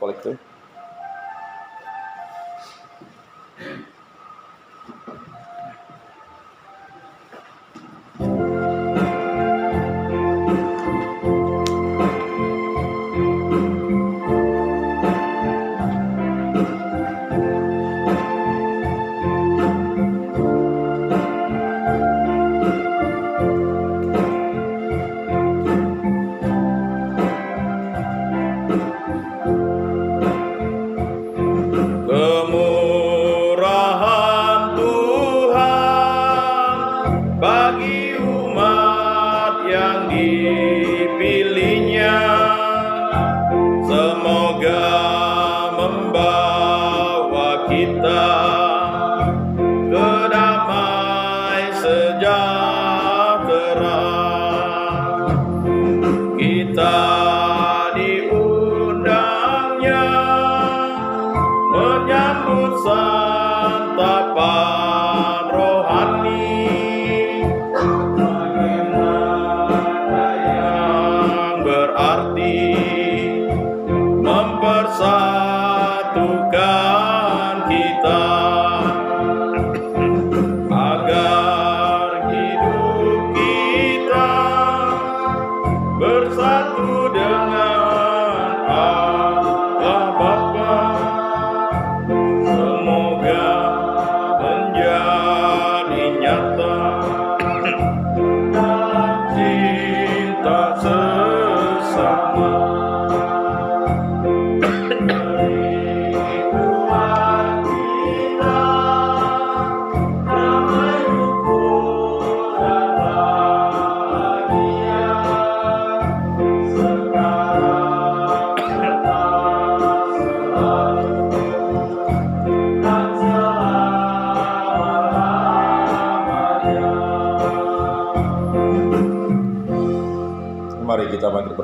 kolektif.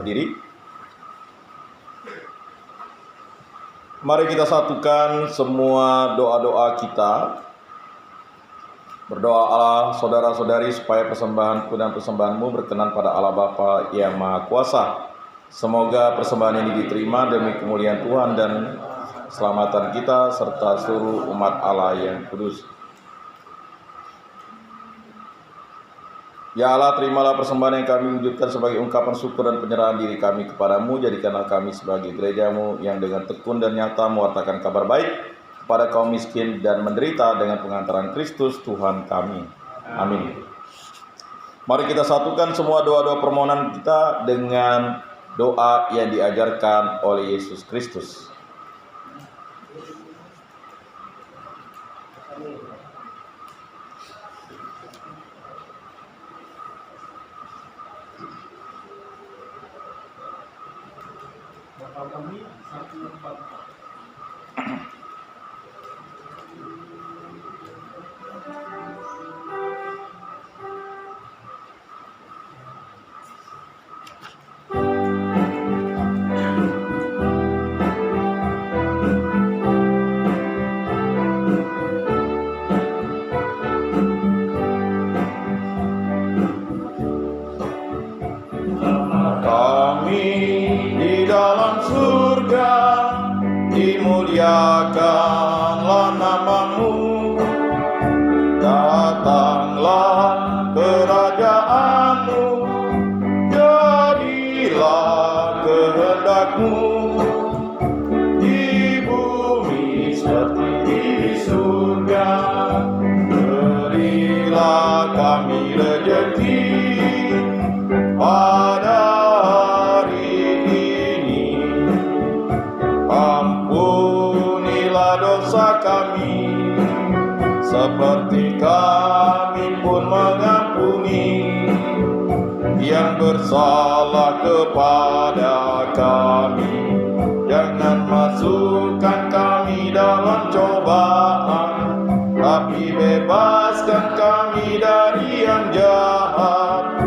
Berdiri. Mari kita satukan semua doa-doa kita. Berdoa Allah saudara-saudari supaya persembahanku dan persembahanmu berkenan pada Allah Bapa yang Maha Kuasa. Semoga persembahan ini diterima demi kemuliaan Tuhan dan keselamatan kita serta seluruh umat Allah yang kudus. Ya Allah, terimalah persembahan yang kami wujudkan sebagai ungkapan syukur dan penyerahan diri kami kepadamu. Jadikanlah kami sebagai gerejamu yang dengan tekun dan nyata mewartakan kabar baik kepada kaum miskin dan menderita dengan pengantaran Kristus Tuhan kami. Amin. Mari kita satukan semua doa-doa permohonan kita dengan doa yang diajarkan oleh Yesus Kristus. Kami 144. Dimuliakanlah namamu, datanglah kerajaanmu, jadilah kehendakmu di bumi seperti di surga. Berilah kami rezeki pada hari ini, dosa kami seperti kami pun mengampuni yang bersalah kepada kami. Jangan masukkan kami dalam cobaan, tapi bebaskan kami dari yang jahat.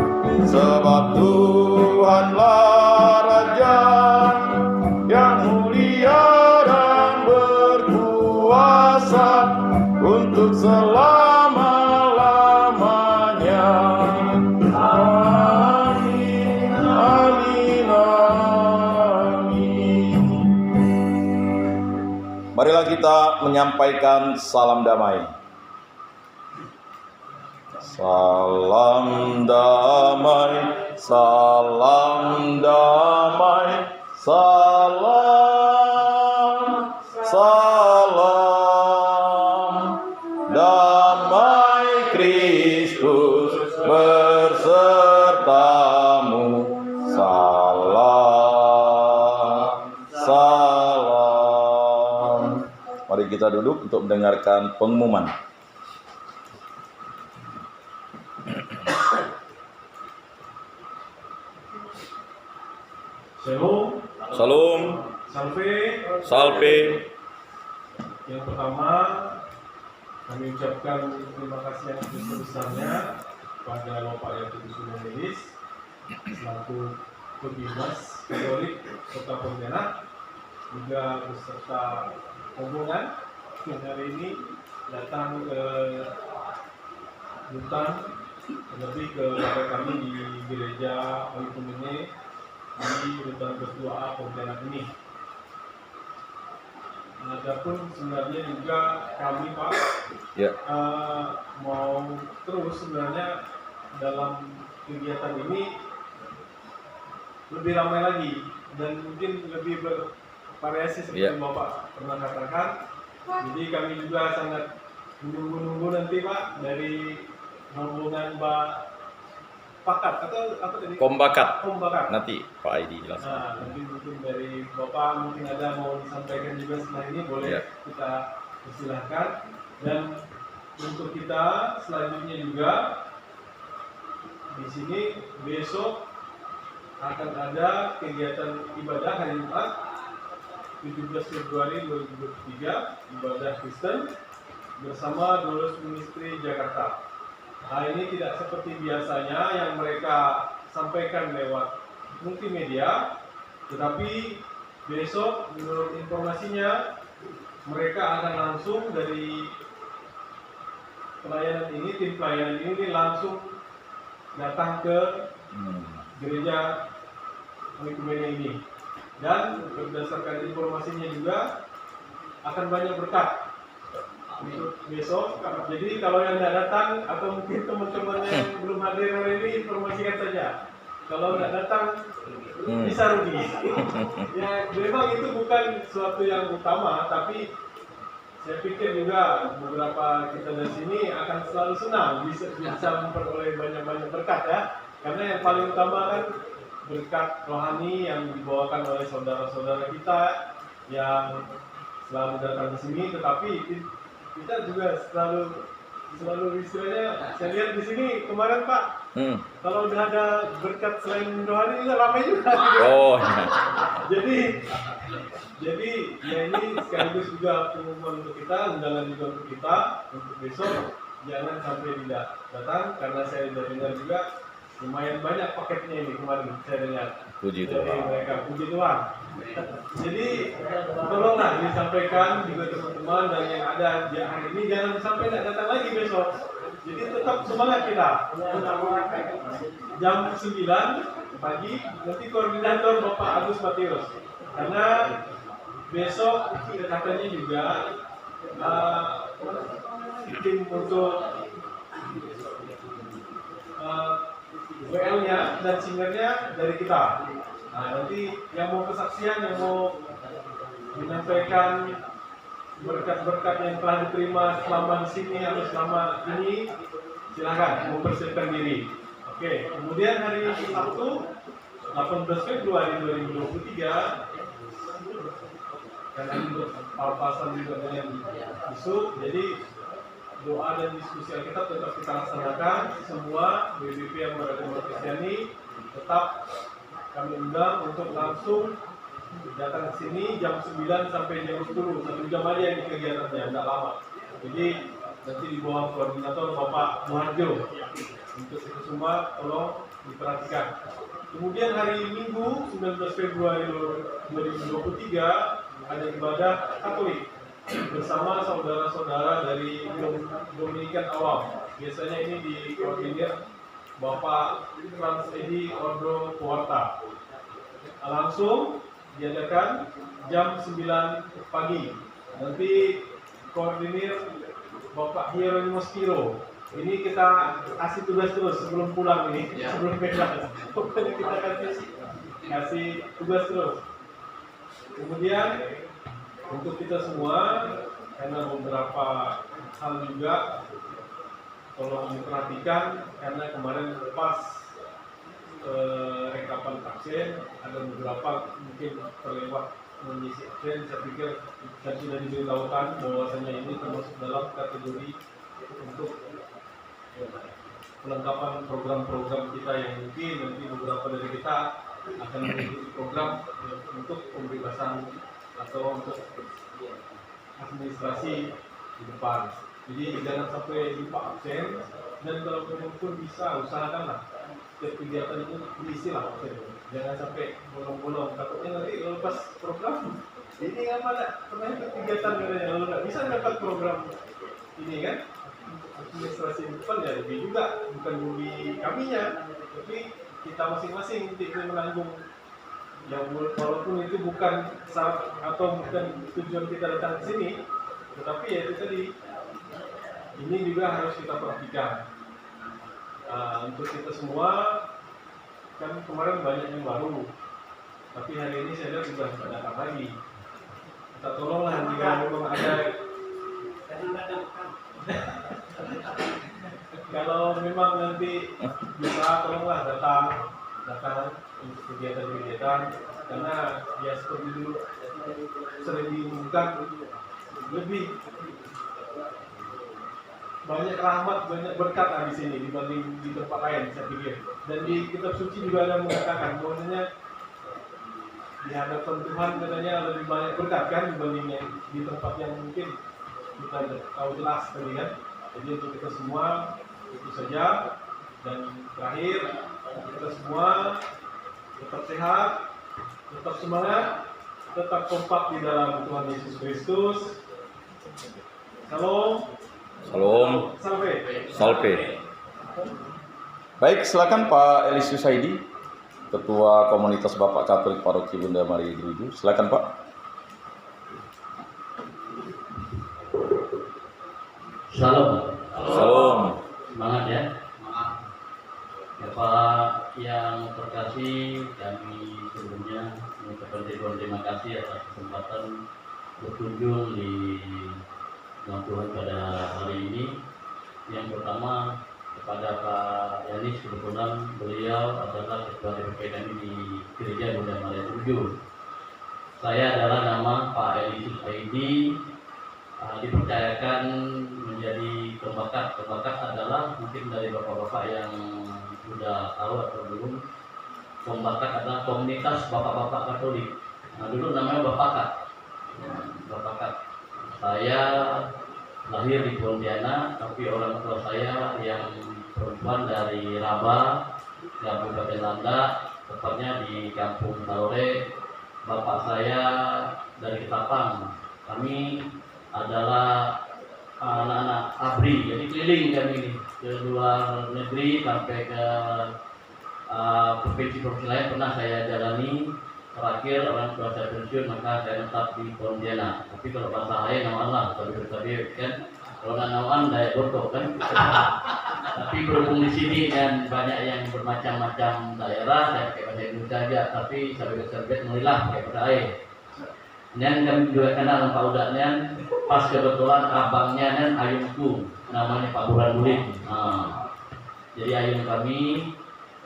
Sebab Tuhanlah Raja yang mulia untuk selama-lamanya. Amin, amin, amin. Marilah kita menyampaikan salam damai. Salam damai, salam damai, salam, salam damai Kristus bersertamu. Salam, salam. Mari kita duduk untuk mendengarkan pengumuman. Shalom. Salam, Salve. salve. Yang pertama, kami ucapkan terima kasih yang sebesar-besarnya kepada Bapak Yakubus Sunanis selaku Pebimas Katolik Kota Pontianak, juga beserta rombongan yang hari ini datang ke hutan, lebih ke kami di gereja Oikumene di Rutan Ketua Pontianak ini. Adapun sebenarnya juga kami Pak mau terus sebenarnya dalam kegiatan ini lebih ramai lagi dan mungkin lebih bervariasi seperti Bapak pernah katakan. Jadi kami juga sangat menunggu-nunggu nanti Pak dari rombongan Mbak Pakat atau apa tadi? Kombakat. Kombakat. Nanti Pak Aidi jelaskan. Nah, nanti mungkin dari Bapak mungkin ada mau disampaikan juga setelah ini boleh kita persilahkan. Dan untuk kita selanjutnya juga di sini besok akan ada kegiatan ibadah hari Jumat 17 Februari 2023 ibadah Kristen bersama Dolus Ministry Jakarta. Nah, ini tidak seperti biasanya yang mereka sampaikan lewat multimedia, tetapi besok menurut informasinya mereka akan langsung dari pelayanan ini, tim pelayanan ini langsung datang ke gereja Oikumene ini, dan berdasarkan informasinya juga akan banyak berkat untuk besok. Jadi kalau yang tidak datang atau mungkin teman-teman yang belum hadir hari ini, informasikan saja. Kalau tidak datang bisa rugi. Ya memang itu bukan sesuatu yang utama, tapi saya pikir juga beberapa kita dari sini akan selalu senang bisa memperoleh banyak-banyak berkat ya. Karena yang paling utama kan berkat rohani yang dibawakan oleh saudara-saudara kita yang selalu datang di sini, tetapi kita juga selalu istilahnya, saya lihat di sini kemarin Pak, kalau udah ada berkat selain rohani juga ramai juga. Oh. jadi ya ini sekaligus juga pengumuman untuk kita, undangan juga untuk kita untuk besok. Jangan sampai tidak datang, karena saya sudah dengar juga lumayan banyak paketnya ini kemarin saya dengar. Puji Jadi Tuhan. mereka puji Tuhan. Jadi tolonglah disampaikan juga teman-teman, dan yang ada di hari ini jangan sampai tidak datang lagi besok. Jadi tetap semangat kita. Jam 9 pagi nanti koordinator Bapak Agus Matius. Karena besok katanya juga tim untuk WL-nya dan singernya dari kita. Nah, nanti yang mau kesaksian, yang mau menyampaikan berkat-berkat yang telah diterima selama di sini atau selama ini, silakan mempersiapkan diri. Oke, kemudian hari Sabtu 18 Februari 2023, karena ini berpapasan juga dengan isu, jadi doa dan diskusi Alkitab tetap kita laksanakan. Semua BBP yang beragama Kristiani tetap kami undang untuk langsung datang ke sini jam 9 sampai jam 10, 1 jam aja ini kegiatannya, tidak lama. Jadi nanti di bawah koordinator Bapak Muharjo. Untuk itu semua tolong diperhatikan. Kemudian hari Minggu 19 Februari 2023 ada ibadah Katolik bersama saudara-saudara dari Dominikan Awam. Biasanya ini dikoordinir Bapak Frans Edi Ordo Puerta. Langsung diadakan jam 9 pagi. Nanti koordinir Bapak Hieronymus Kiro. Ini kita kasih tugas terus sebelum pulang ini, sebelum pentas. Pokoknya kita kasih tugas terus. Kemudian untuk kita semua, karena beberapa hal juga tolong diperhatikan, karena kemarin pas rekapan absen ada beberapa mungkin terlewat mengisi absen. Saya pikir saya sudah diberitahukan bahwasanya ini termasuk dalam kategori untuk pelengkapan program-program kita yang mungkin nanti beberapa dari kita akan mengikuti program untuk pembebasan atau untuk administrasi di depan. Jadi jangan sampai lupa absen, dan kalau memang pun bisa usahakanlah setiap kegiatan itu diisi lah absen. Jangan sampai bolong-bolong, takutnya nanti lepas program ini apa nak pernah ikut kegiatan katanya lalu nggak bisa dapat program ini kan. Administrasi depan ya lebih juga, bukan rugi kaminya, tapi kita masing-masing tidak menanggung. Yang walaupun itu bukan atau bukan tujuan kita datang ke sini, tetapi ya itu tadi, ini juga harus kita perhatikan. Untuk kita semua, kan kemarin banyak yang baru, tapi hari ini saya lihat sudah datang lagi. Kita tolonglah jika memang ada. Kalau memang nanti bisa tolonglah datang untuk kegiatan-kegiatan, karena ya seperti dulu sering diumumkan, lebih banyak rahmat, banyak berkat di sini dibanding di tempat lain saya pikir. Dan di kitab suci juga ada mengatakan bahwasanya di hadapan Tuhan katanya lebih banyak berkat kan dibanding yang di tempat yang mungkin kita tahu jelas tadi kan. Jadi untuk kita semua itu saja, dan terakhir kita semua tetap sehat, tetap semangat, tetap kompak di dalam Tuhan Yesus Kristus. Salam. Salam. Salve. Salve. Baik, silakan Pak Elisius Saidi, Ketua Komunitas Bapak Katolik Paroki Bunda Maria Geruju. Silakan Pak. Salam. Salam. Semangat ya. Bapak yang terkasih, kami sebelumnya mengucapkan terima kasih atas kesempatan berkunjung di rumah Tuhan pada hari ini. Yang pertama kepada Pak Yanis, kebetulan beliau adalah ketua DPP kami di Gereja Bunda Maria Geruju. Saya adalah nama Pak Elisius Aidi, dipercayakan menjadi pembakat. Pembakat adalah mungkin dari bapak-bapak yang sudah tahu atau belum. Pembakat adalah komunitas bapak-bapak Katolik. Nah, dulu namanya Bapakat. Bapakat. Saya lahir di Pontianak, tapi orang tua saya yang perempuan dari Raba, Kabupaten Landak, tepatnya di Kampung Taure. Bapak saya dari Ketapang. Kami adalah anak-anak ABRI, jadi keliling kami ini ke luar negeri sampai ke provinsi-provinsi lain pernah saya jalani. Terakhir orang tua saya pensiun, maka saya tetap di Pontianak. Tapi kalau bahasa saya nawan tapi kan kalau nawan daya botok kan. Tapi berhubung di sini dan banyak yang bermacam-macam daerah, saya pakai bahasa Indonesia saja. Tapi sahabat-sahabat mulailah pakai bahasa air. Dan kami juga kenal Pak Udaknya, pas kebetulan abangnya dan ayungku, namanya Pak Buran Bulik. Jadi ayung kami.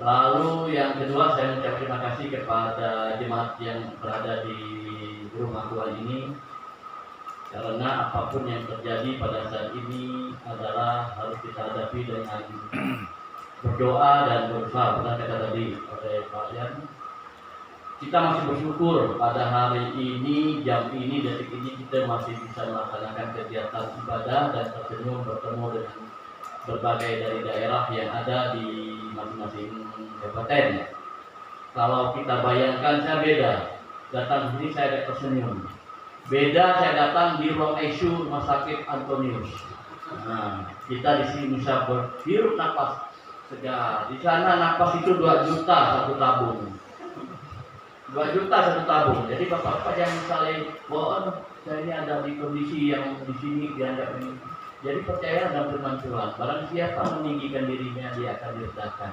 Lalu yang kedua, saya mengucapkan terima kasih kepada jemaat yang berada di rumah Tuhan ini, karena apapun yang terjadi pada saat ini adalah harus kita hadapi dengan berdoa dan berusaha. Benar kata tadi oleh Pak Yan, kita masih bersyukur pada hari ini, jam ini, detik ini kita masih bisa melaksanakan kegiatan ibadah dan tersenyum bertemu dengan berbagai dari daerah yang ada di masing-masing kabupaten. Kalau kita bayangkan, saya beda datang sini, saya ada tersenyum. Beda saya datang di ruang ICU Rumah Sakit Antonius. Nah, kita di sini bisa berhirup nafas segar. Di sana nafas itu 2 juta satu tabung. 2 juta 1 tabung. Jadi bapak-bapak jangan misalnya bahwa saya ini ada di kondisi yang di sini dianggap ini. Jadi percaya dalam firman Tuhan. Barang siapa meninggikan dirinya, dia akan direndahkan.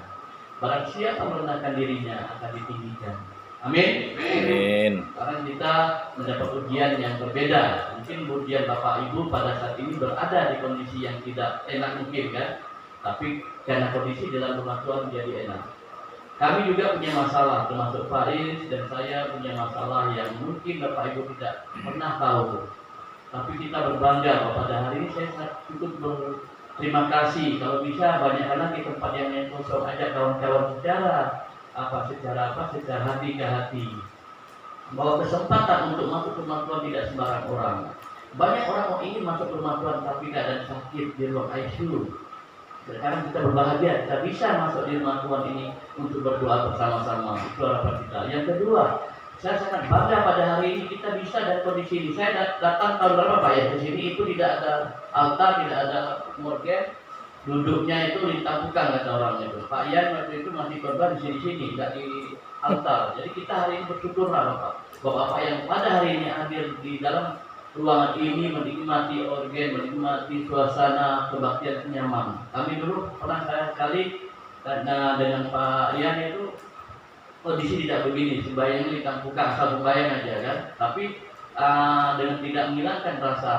Barang siapa merendahkan dirinya, akan ditinggikan. Amin. Amin. Sekarang kita mendapat ujian yang berbeda. Mungkin ujian bapak ibu pada saat ini berada di kondisi yang tidak enak mungkin kan. Tapi karena kondisi dalam rumah Tuhan jadi enak. Kami juga punya masalah, termasuk Faris dan saya punya masalah yang mungkin Bapak Ibu tidak pernah tahu. Tapi kita berbangga bahwa pada hari ini saya sangat cukup berterima kasih. Kalau bisa banyak lagi tempat yang kosong, ajak kawan-kawan secara hati ke hati. Bahwa kesempatan untuk masuk ke rumah Tuhan tidak sembarang orang. Banyak orang yang ingin masuk ke rumah Tuhan tapi keadaan sakit di ruang ICU. Sekarang kita berbahagia, kita bisa masuk di rumah Tuhan ini untuk berdoa bersama-sama. Itu harapan kita. Yang kedua, saya sangat bangga pada hari ini kita bisa dan kondisi ini. Saya datang tahun berapa Pak ya ke sini itu tidak ada altar, tidak ada morgen, duduknya itu di tampukan kata orang itu. Pak Ian waktu itu masih korban di sini-sini, tidak di altar. Jadi kita hari ini bersyukurlah Bapak-bapak yang pada hari ini hadir di dalam ruangan ini menikmati organ, menikmati suasana kebaktian nyaman. Kami dulu pernah sekali karena dengan Pak Ian itu kondisi tidak begini, sembahyang di tampukan asal sembahyang aja kan. Tapi dengan tidak menghilangkan rasa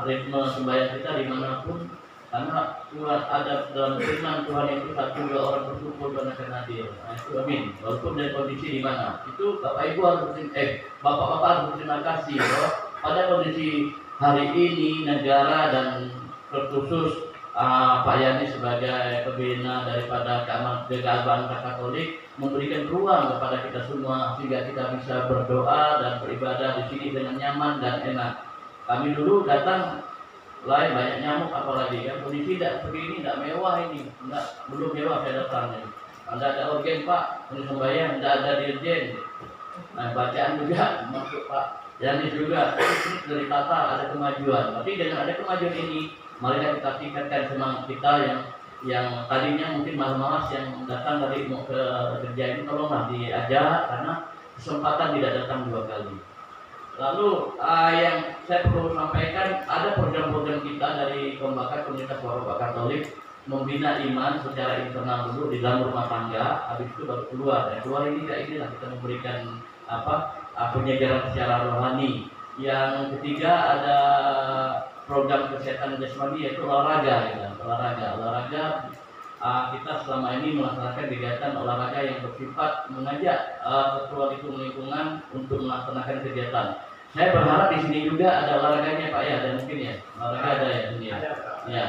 ritme sembahyang kita dimanapun, karena Tuhan ada dalam firman Tuhan itu 1-2 orang berkumpul Tuhan akan hadir. Nah, itu amin. Walaupun dari kondisi di mana, itu Bapak Ibu harus Bapak-bapak harus berterima kasih bahwa pada kondisi hari ini negara dan terkhusus Pak Yani sebagai pembina daripada keagamaan Katolik memberikan ruang kepada kita semua sehingga kita bisa berdoa dan beribadah di sini dengan nyaman dan enak. Kami dulu datang lain banyak nyamuk apalagi kan kondisi tidak begini, tidak mewah ini, belum mewah saya datangnya. Ada organ Pak, ini sembahyang, tidak ada dirjen. Nah, bacaan juga masuk Pak Yani juga ini dari tata ada kemajuan. Tapi dengan ada kemajuan ini, mari kita tingkatkan semangat kita yang tadinya mungkin malas-malas yang datang dari mau ke kerja ini tolonglah diajak karena kesempatan tidak datang 2 kali. Lalu yang saya perlu sampaikan ada program-program kita dari Pembakar Komunitas Bapak Katolik membina iman secara internal dulu di dalam rumah tangga, habis itu baru keluar. Dan keluar ini kayak inilah kita memberikan penyegaran secara rohani. Yang ketiga ada program kesehatan jasmani yaitu olahraga. Olahraga kita selama ini melaksanakan kegiatan olahraga yang bersifat mengajak ketua itu lingkungan untuk melaksanakan kegiatan. Saya berharap di sini juga ada olahraganya Pak ya, dan mungkin ya olahraga ada ya sini ya. Ya.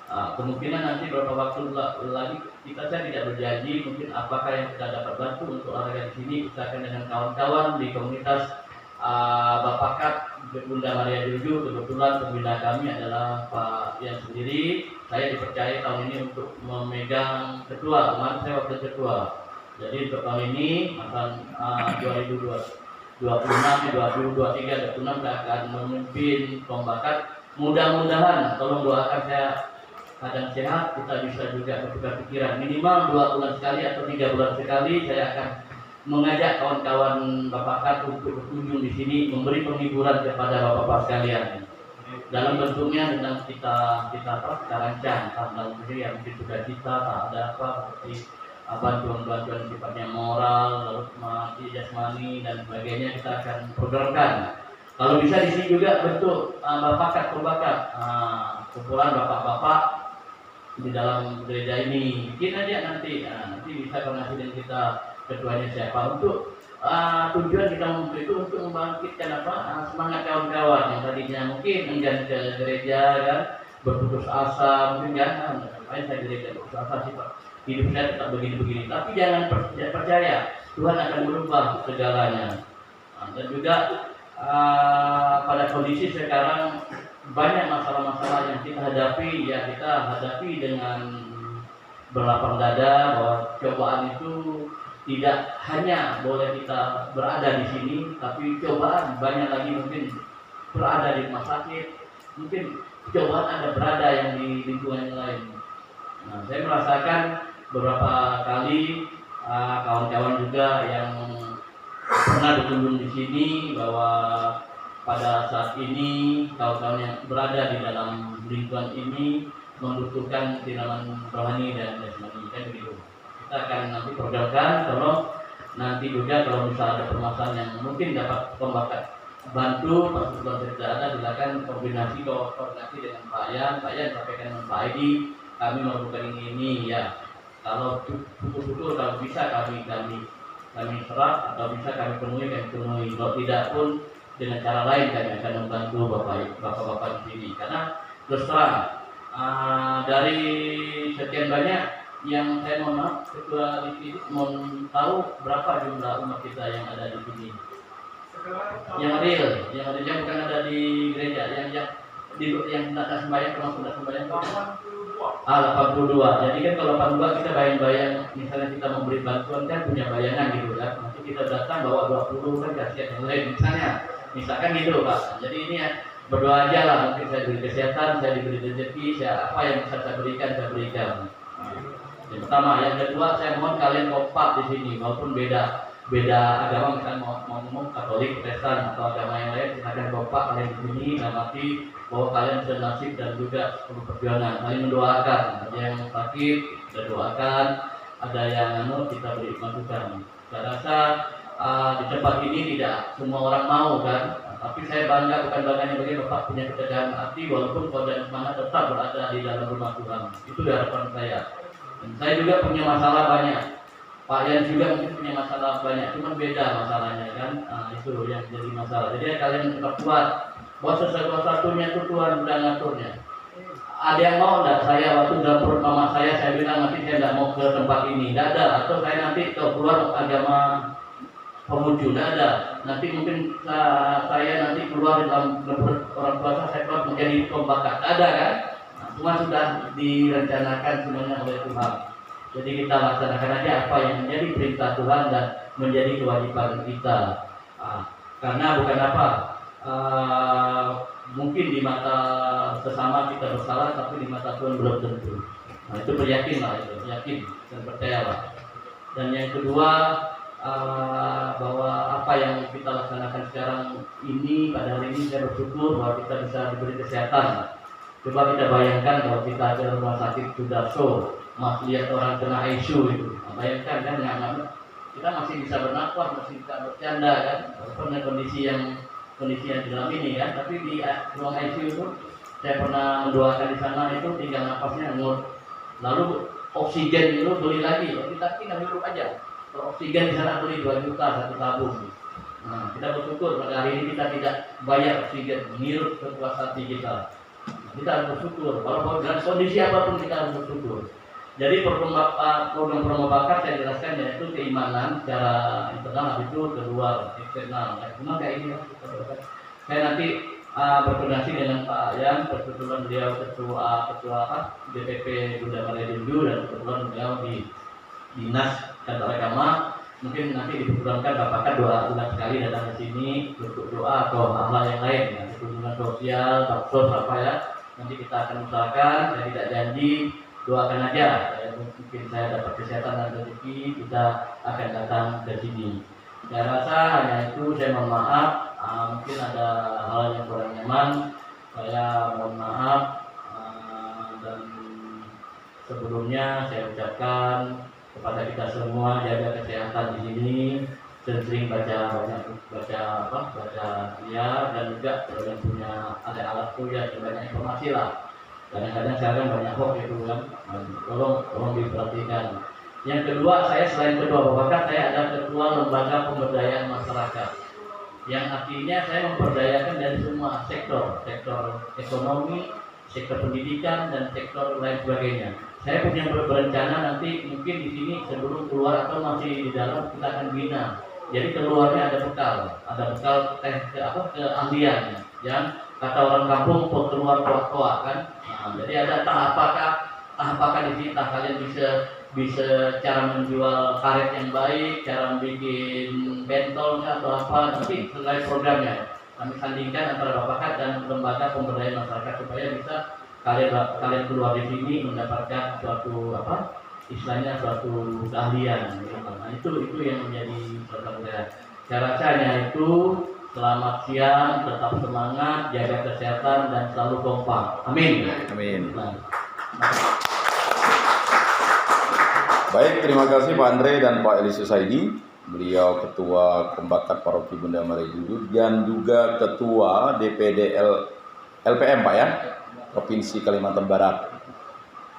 Kemungkinan nanti beberapa waktu lagi saya tidak berjanji mungkin apakah yang kita dapat bantu untuk olahraga di sini usahakan dengan kawan-kawan di komunitas Bapakat Bunda Maria Juju. Kebetulan pembina kami adalah Pak Ian sendiri. Saya dipercaya tahun ini untuk memegang ketua. Kemarin saya wakil ketua. Jadi untuk tahun ini masa 2026, 2023, 2026 saya akan memimpin Pembakat. Mudah-mudahan, tolong doakan saya kadang sehat, kita bisa juga bertukar pikiran. Minimal 2 bulan sekali atau 3 bulan sekali saya akan mengajak kawan-kawan Bapakat untuk berkunjung di sini, memberi penghiburan kepada Bapak-bapak sekalian. Dalam bentuknya dengan kita rancang, dalam bentuknya yang mungkin sudah kita tak ada apa seperti bantuan-bantuan sifatnya moral, lalu mati jasmani dan sebagainya kita akan programkan. Kalau bisa di sini juga bentuk Bapakat kumpulan bapak-bapak di dalam gereja ini. Bikin aja nanti bisa koordinasi dengan kita ketuanya siapa untuk tujuan kita itu untuk membangkitkan semangat kawan-kawan yang tadinya mungkin enggan ke gereja kan, berputus asa mungkin kan, ngapain saya gereja berputus asa sih Pak, hidup saya tetap begini-begini. Tapi jangan percaya Tuhan akan merubah segalanya. Dan juga pada kondisi sekarang banyak masalah-masalah yang kita hadapi, ya kita hadapi dengan berlapang dada bahwa cobaan itu tidak hanya boleh kita berada di sini, tapi cobaan banyak lagi mungkin berada di rumah sakit, mungkin cobaan ada berada yang di lingkungan yang lain. Nah, saya merasakan beberapa kali kawan-kawan juga yang pernah berkunjung di sini bahwa pada saat ini kawan-kawan yang berada di dalam lingkungan ini membutuhkan siraman rohani dan jasmani, kan begitu. Kita akan nanti programkan kalau nanti juga kalau misalnya ada permasalahan yang mungkin dapat pembakat bantu pas tidak ada, silakan koordinasi dengan Pak Yan sampaikan dengan Pak Edi, kami melakukan ini ya. Kalau betul-betul kalau bisa kami serap atau bisa kami penuhi. Kalau tidak pun dengan cara lain kami akan membantu bapak-bapak di sini. Karena terus terang dari sekian banyak yang saya mohon maaf, ketua di sini mau tahu berapa jumlah umat kita yang ada di sini? Yang real yang bukan ada di gereja, yang tidak sembahyang termasuk tidak sembahyang 82. Jadi kan kalau 82 kita bayang-bayang, misalnya kita memberi bantuan kan punya bayangan gitu kan. Nanti kita datang bawa 20 kan kasihan yang lain misalkan gitu Pak. Jadi ini ya berdoa aja lah, mungkin saya diberi kesehatan, saya diberi rezeki, apa yang bisa saya berikan. Yang pertama, yang kedua saya mohon kalian kompak di sini, maupun beda agama, misalnya mau ngomong Katolik, Kristen atau agama yang lain, silakan kompak kalian di sini, dan arti bahwa kalian senasib dan juga perlu perjuangan. Kalian mendoakan, ada yang sakit kita doakan, ada yang kita beri masukan. Saya rasa di tempat ini tidak semua orang mau kan, tapi saya bukan bangganya bagi Bapak punya ketegangan hati, walaupun kau dan semangat tetap berada di dalam rumah Tuhan. Itu harapan saya. Dan saya juga punya masalah banyak. Pak Yan juga mungkin punya masalah banyak, cuma beda masalahnya kan. Itu yang jadi masalah. Jadi kalian tetap kuat. Bahwa sesuatu-satunya itu Tuhan sudah ngaturnya. Ada yang mau enggak saya waktu dalam perut mama saya bilang nanti saya tidak mau ke tempat ini, tidak ada. Atau saya nanti keluar agama Konghucu, tidak ada. Nanti mungkin saya nanti keluar dalam perut orang tua saya keluar menjadi pembakat, tidak ada kan? Semua sudah direncanakan semuanya oleh Tuhan. Jadi kita laksanakan aja apa yang menjadi perintah Tuhan dan menjadi kewajiban kita. Karena bukan apa, mungkin di mata sesama kita bersalah, tapi di mata Tuhan belum tentu. Itu yakin dan percayalah. Dan yang kedua, bahwa apa yang kita laksanakan sekarang ini pada hari ini saya bersyukur bahwa kita bisa diberi kesehatan. Coba kita bayangkan kalau kita ada rumah sakit sudah masih lihat orang kena ICU itu, bayangkan kan kita masih bisa bernafas, masih bisa bercanda kan, walaupun kondisi yang di dalam ini kan, tapi di ruang ICU itu saya pernah mendoakan di sana itu tinggal nafasnya ngur, lalu oksigen itu beli lagi, kita tinggal hirup aja. Kalau oksigen di sana beli 2 juta satu tabung. Nah, kita bersyukur pada hari ini kita tidak bayar oksigen, menghirup kekuasaan hati kita. Kita harus bersyukur. Kalau dalam kondisi apapun kita harus bersyukur. Jadi program promo bakat saya jelaskan yaitu keimanan secara internal, itu keluar eksternal. Cuma kayak ini saya nanti berkoordinasi dengan Pak Yan, kebetulan beliau ketua DPP Bunda Maria Dindu, dan kebetulan beliau di Dinas Kantor Agama. Mungkin nanti diprogramkan Bapak 2 bulan sekali datang ke sini untuk doa atau hal-hal yang lain, ya, hubungan sosial, baksos apa ya. Nanti kita akan usahakan, saya tidak janji, doakan aja. Mungkin saya dapat kesehatan dan rezeki, kita akan datang ke sini. Saya rasa hanya itu, saya mohon maaf. Mungkin ada hal yang kurang nyaman, saya mohon maaf. Dan sebelumnya saya ucapkan kepada kita semua jaga kesehatan di sini, sering baca ya, dan juga kalau yang punya ada alat kuliah banyak informasi lah. Kadang-kadang sekarang banyak hoax itu kan, tolong diperhatikan. Yang kedua, saya selain ketua Bapak, saya ada ketua lembaga pemberdayaan masyarakat, yang artinya saya memberdayakan dari semua sektor ekonomi, sektor pendidikan, dan sektor lain sebagainya. Saya punya berencana nanti mungkin di sini sebelum keluar atau masih di dalam kita akan bina. Jadi keluarnya ada bekal keahlian yang kata orang kampung keluar toa kan. Nah, jadi ada tahapan di sini kalian bisa cara menjual karet yang baik, cara bikin bentol atau apa, nanti selain programnya kami sandingkan antara Bapak dan lembaga pemberdayaan masyarakat supaya bisa kalian keluar di sini mendapatkan suatu istilahnya suatu keahlian gitu. Nah, itu yang menjadi program saya rasanya itu selamat siang, tetap semangat, jaga kesehatan dan selalu kompak. Amin. Amin. Nah. Baik, terima kasih Pak Andre dan Pak Eli Susaidi. Beliau Ketua Kombakat Paroki Bunda Maria Judud dan juga Ketua DPD LPM Pak ya, Provinsi Kalimantan Barat.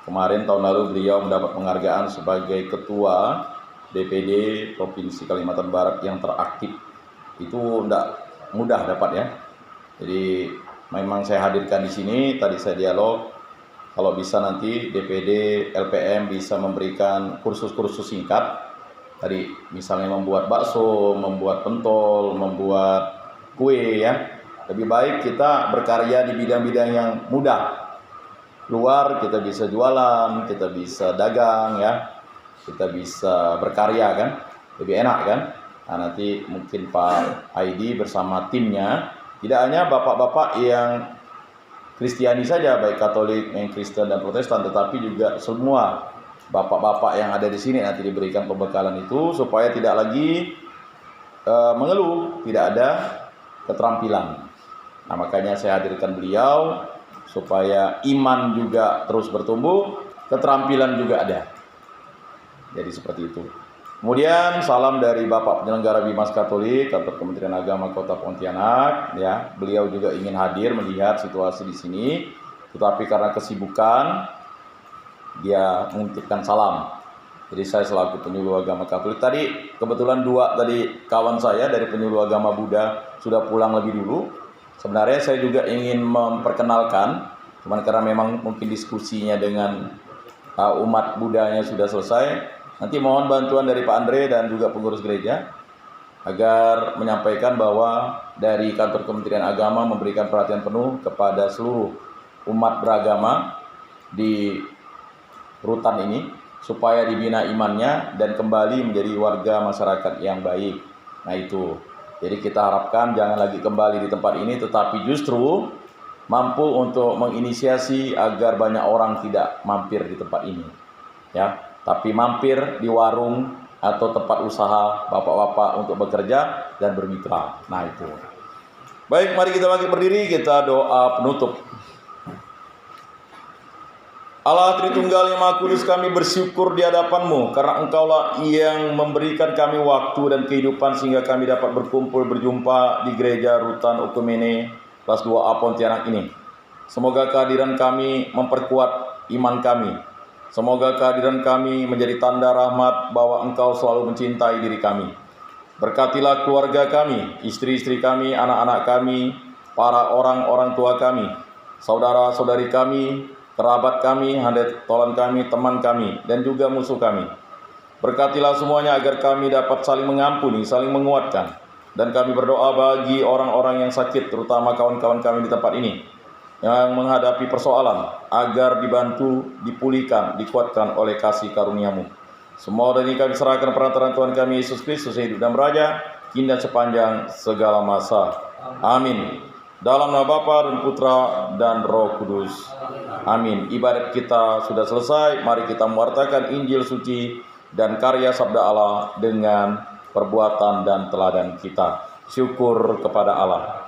Kemarin tahun lalu beliau mendapat penghargaan sebagai Ketua DPD Provinsi Kalimantan Barat yang teraktif. Itu tidak mudah dapat ya. Jadi memang saya hadirkan di sini, tadi saya dialog, kalau bisa nanti DPD LPM bisa memberikan kursus-kursus singkat. Tadi misalnya membuat bakso, membuat pentol, membuat kue ya. Lebih baik kita berkarya di bidang-bidang yang mudah. Keluar kita bisa jualan, kita bisa dagang ya. Kita bisa berkarya kan. Lebih enak kan. Nah, nanti mungkin Pak Aidi bersama timnya, tidak hanya bapak-bapak yang Kristiani saja, baik Katolik, yang Kristen dan Protestan, tetapi juga semua bapak-bapak yang ada di sini nanti diberikan pembekalan itu supaya tidak lagi mengeluh, tidak ada keterampilan. Nah, makanya saya hadirkan beliau supaya iman juga terus bertumbuh, keterampilan juga ada. Jadi seperti itu. Kemudian salam dari Bapak Penyelenggara Bimas Katolik Kantor Kementerian Agama Kota Pontianak ya. Beliau juga ingin hadir melihat situasi di sini, tetapi karena kesibukan dia menitipkan salam. Jadi saya selaku penyuluh agama Katolik tadi kebetulan dua tadi kawan saya dari penyuluh agama Buddha sudah pulang lebih dulu. Sebenarnya saya juga ingin memperkenalkan, cuman karena memang mungkin diskusinya dengan umat Buddhanya sudah selesai. Nanti mohon bantuan dari Pak Andre dan juga pengurus gereja agar menyampaikan bahwa dari Kantor Kementerian Agama memberikan perhatian penuh kepada seluruh umat beragama di rutan ini supaya dibina imannya dan kembali menjadi warga masyarakat yang baik. Nah itu. Jadi kita harapkan jangan lagi kembali di tempat ini tetapi justru mampu untuk menginisiasi agar banyak orang tidak mampir di tempat ini. Ya. Tapi mampir di warung atau tempat usaha bapak-bapak untuk bekerja dan bermitra. Nah itu. Baik, mari kita bangkit berdiri, kita doa penutup. Allah Tritunggal yang Maha Kudus, kami bersyukur di hadapan-Mu karena Engkaulah yang memberikan kami waktu dan kehidupan sehingga kami dapat berkumpul berjumpa di gereja Rutan Okumene kelas 2A Pontianak ini. Semoga kehadiran kami memperkuat iman kami. Semoga kehadiran kami menjadi tanda rahmat bahwa Engkau selalu mencintai diri kami. Berkatilah keluarga kami, istri-istri kami, anak-anak kami, para orang-orang tua kami, saudara-saudari kami, kerabat kami, handet tolan kami, teman kami, dan juga musuh kami. Berkatilah semuanya agar kami dapat saling mengampuni, saling menguatkan. Dan kami berdoa bagi orang-orang yang sakit, terutama kawan-kawan kami di tempat ini, yang menghadapi persoalan agar dibantu, dipulihkan, dikuatkan oleh kasih karunia-Mu. Semua ini kami serahkan perantaraan Tuhan kami Yesus Kristus hidup dan beraja kini dan sepanjang segala masa. Amin. Dalam nama Bapa dan Putra dan Roh Kudus. Amin. Ibadat kita sudah selesai. Mari kita mewartakan Injil suci dan karya sabda Allah dengan perbuatan dan teladan kita. Syukur kepada Allah.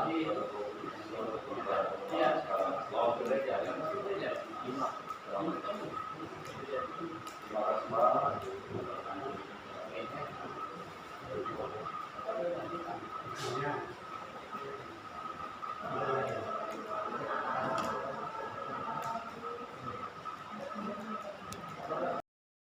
Jadi